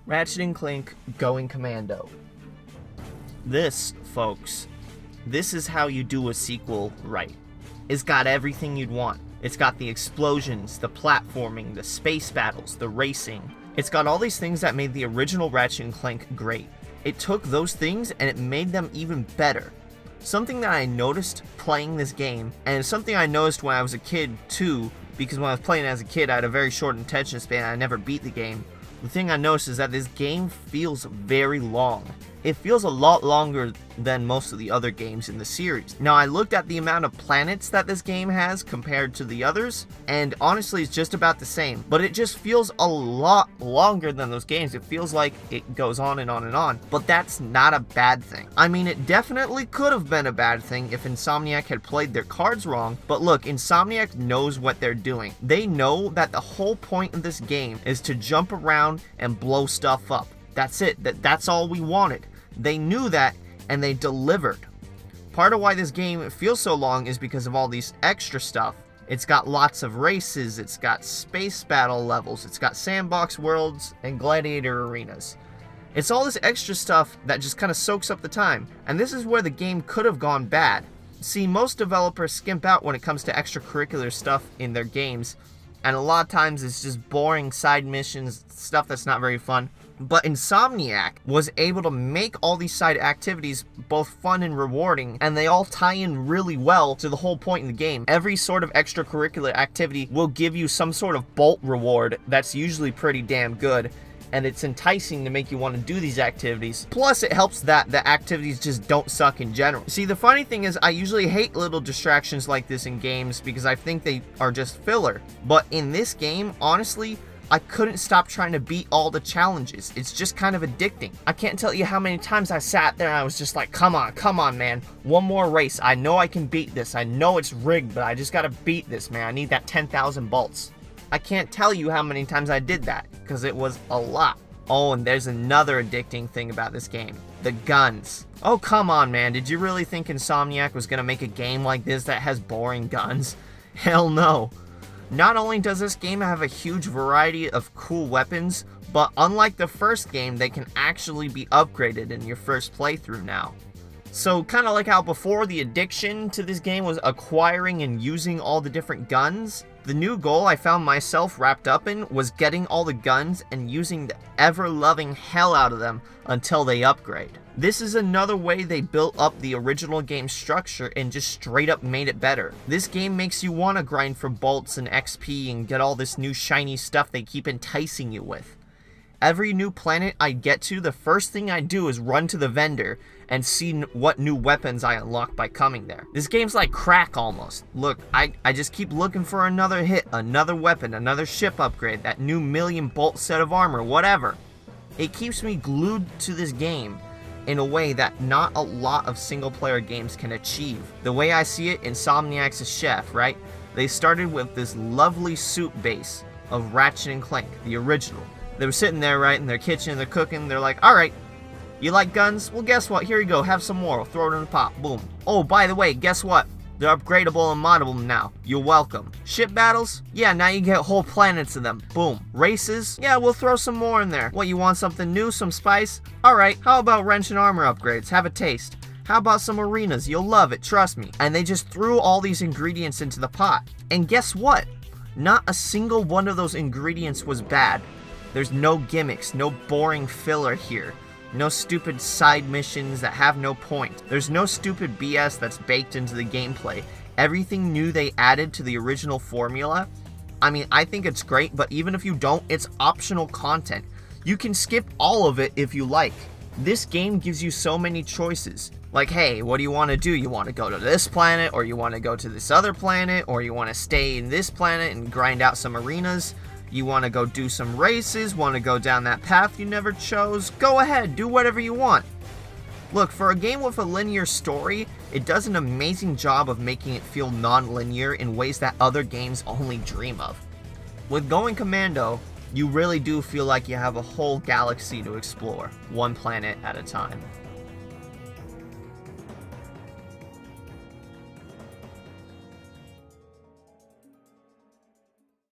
Ratchet and Clank Going Commando. This, folks, this is how you do a sequel right. It's got everything you'd want. It's got the explosions, the platforming, the space battles, the racing. It's got all these things that made the original Ratchet and Clank great. It took those things and it made them even better. Something that I noticed playing this game, and something I noticed when I was a kid too, because when I was playing as a kid I had a very short attention span and I never beat the game. The thing I noticed is that this game feels very long. It feels a lot longer than most of the other games in the series. Now, I looked at the amount of planets that this game has compared to the others, and honestly it's just about the same. But it just feels a lot longer than those games. It feels like it goes on and on and on. But that's not a bad thing. I mean, it definitely could have been a bad thing if Insomniac had played their cards wrong. But look, Insomniac knows what they're doing. They know that the whole point of this game is to jump around and blow stuff up. That's it. That's all we wanted. They knew that, and they delivered. Part of why this game feels so long is because of all these extra stuff. It's got lots of races, it's got space battle levels, it's got sandbox worlds, and gladiator arenas. It's all this extra stuff that just kind of soaks up the time, and this is where the game could have gone bad. See, most developers skimp out when it comes to extracurricular stuff in their games, and a lot of times it's just boring side missions, stuff that's not very fun. But Insomniac was able to make all these side activities both fun and rewarding, and they all tie in really well to the whole point in the game. Every sort of extracurricular activity will give you some sort of bolt reward that's usually pretty damn good, and it's enticing to make you want to do these activities. Plus, it helps that the activities just don't suck in general. See, the funny thing is, I usually hate little distractions like this in games because I think they are just filler. But in this game, honestly, I couldn't stop trying to beat all the challenges. It's just kind of addicting. I can't tell you how many times I sat there and I was just like, come on, man. One more race. I know I can beat this. I know it's rigged, but I just gotta beat this, man. I need that 10,000 bolts. I can't tell you how many times I did that, because it was a lot. Oh, and there's another addicting thing about this game. The guns. Oh, come on, man. Did you really think Insomniac was gonna make a game like this that has boring guns? Hell no. Not only does this game have a huge variety of cool weapons, but unlike the first game, they can actually be upgraded in your first playthrough now. So kind of like how before the addiction to this game was acquiring and using all the different guns, the new goal I found myself wrapped up in was getting all the guns and using the ever-loving hell out of them until they upgrade. This is another way they built up the original game structure and just straight up made it better. This game makes you want to grind for bolts and XP and get all this new shiny stuff they keep enticing you with. Every new planet I get to, the first thing I do is run to the vendor and see what new weapons I unlock by coming there. This game's like crack almost. Look, I just keep looking for another hit, another weapon, another ship upgrade, that new million bolt set of armor, whatever. It keeps me glued to this game in a way that not a lot of single player games can achieve. The way I see it, Insomniac's a chef, right? They started with this lovely soup base of Ratchet and Clank, the original. They were sitting there, right, in their kitchen, they're cooking, they're like, alright, you like guns? Well, guess what? Here you go, have some more, throw it in the pot, boom. Oh, by the way, guess what? They're upgradable and moddable now. You're welcome. Ship battles? Yeah, now you get whole planets of them. Boom. Races? Yeah, we'll throw some more in there. What, you want something new, some spice? Alright, how about wrench and armor upgrades? Have a taste. How about some arenas? You'll love it, trust me. And they just threw all these ingredients into the pot. And guess what? Not a single one of those ingredients was bad. There's no gimmicks, no boring filler here. No stupid side missions that have no point. There's no stupid BS that's baked into the gameplay. Everything new they added to the original formula, I mean, I think it's great, but even if you don't, it's optional content. You can skip all of it if you like. This game gives you so many choices. Like, hey, what do you want to do? You want to go to this planet, or you want to go to this other planet, or you want to stay in this planet and grind out some arenas? You want to go do some races, want to go down that path you never chose? Go ahead, do whatever you want. Look, for a game with a linear story, it does an amazing job of making it feel non-linear in ways that other games only dream of. With Going Commando, you really do feel like you have a whole galaxy to explore, one planet at a time.